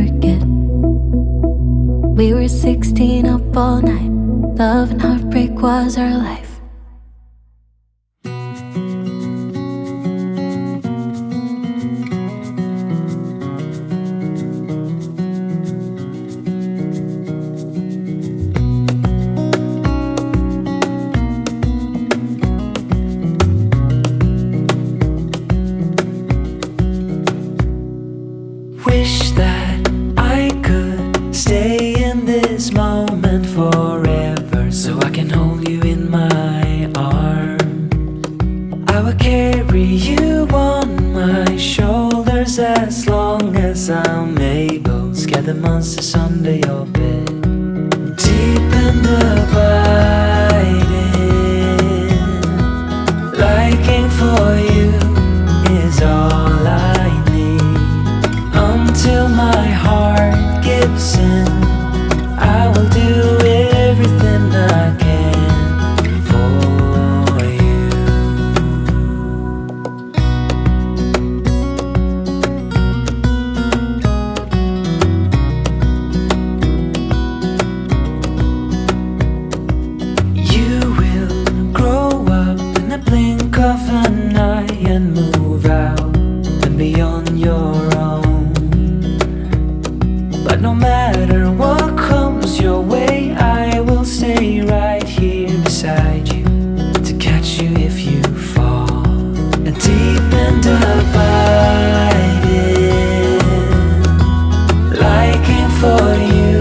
forget. We were 16 up all night. Love and heartbreak was our life. Wish that I could stay in this moment forever, so I can hold you in my arms. I will carry you on my shoulders as long as I'm able. Scare the monsters under your bed. Deep and abiding, liking for you is all I need. Until my heart gives in, I will do everything I can for you. You will grow up in the blink of an eye and move out and beyond your own. But no matter what comes your way, I will stay right here beside you to catch you if you fall. And deep and abiding, liking for you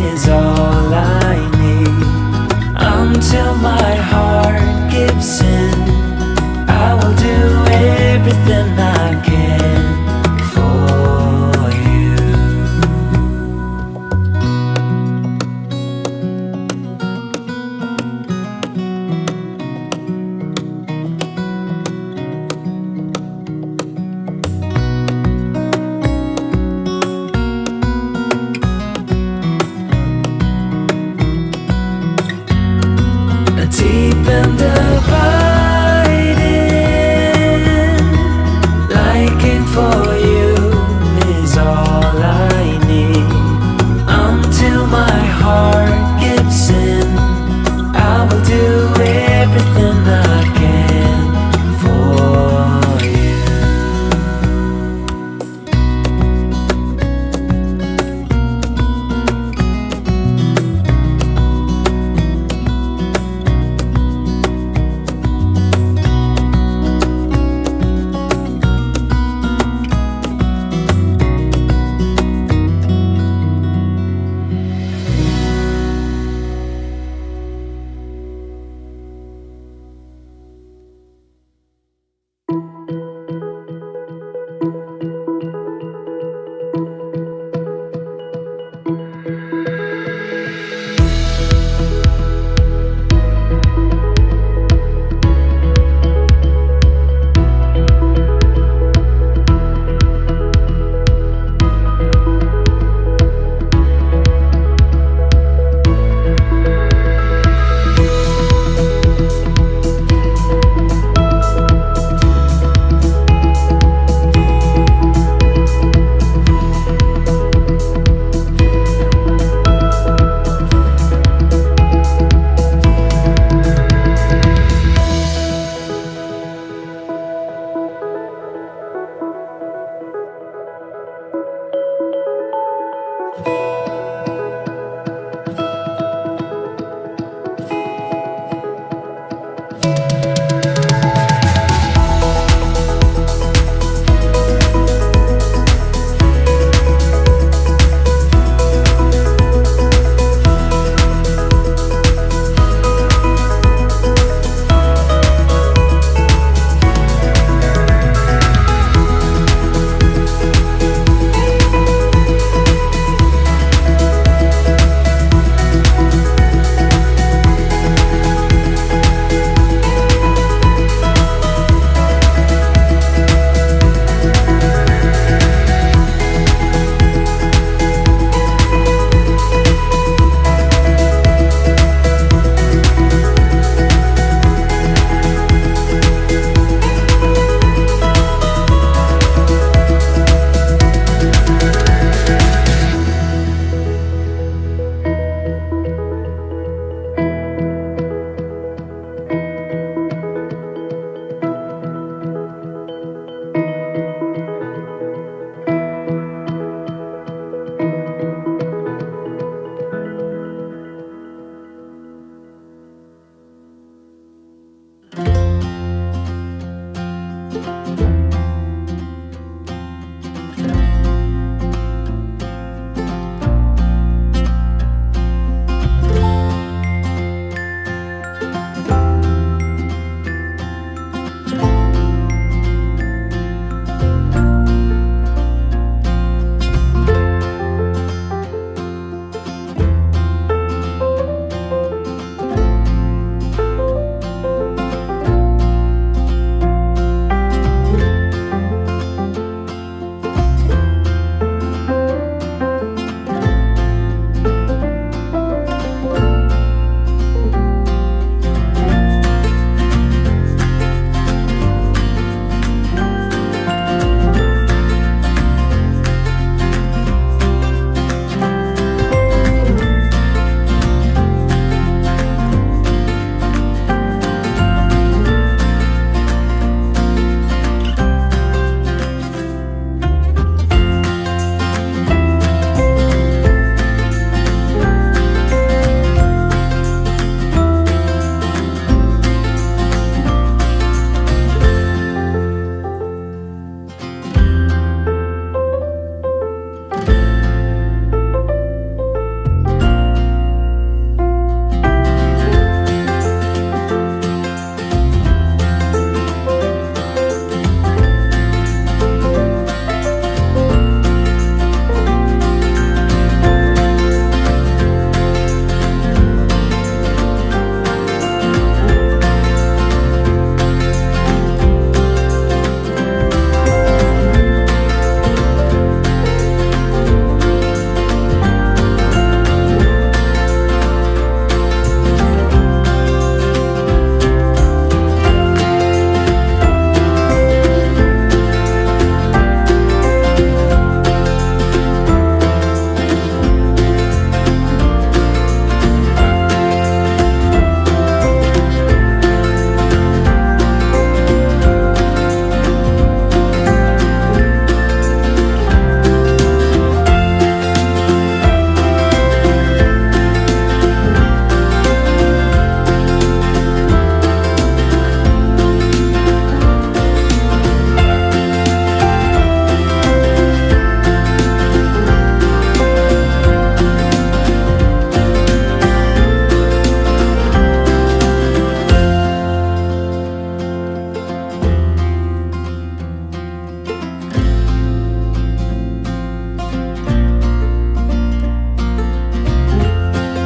is all I need. Until my heart gives in, I will do everything I can for you. Deep and abiding,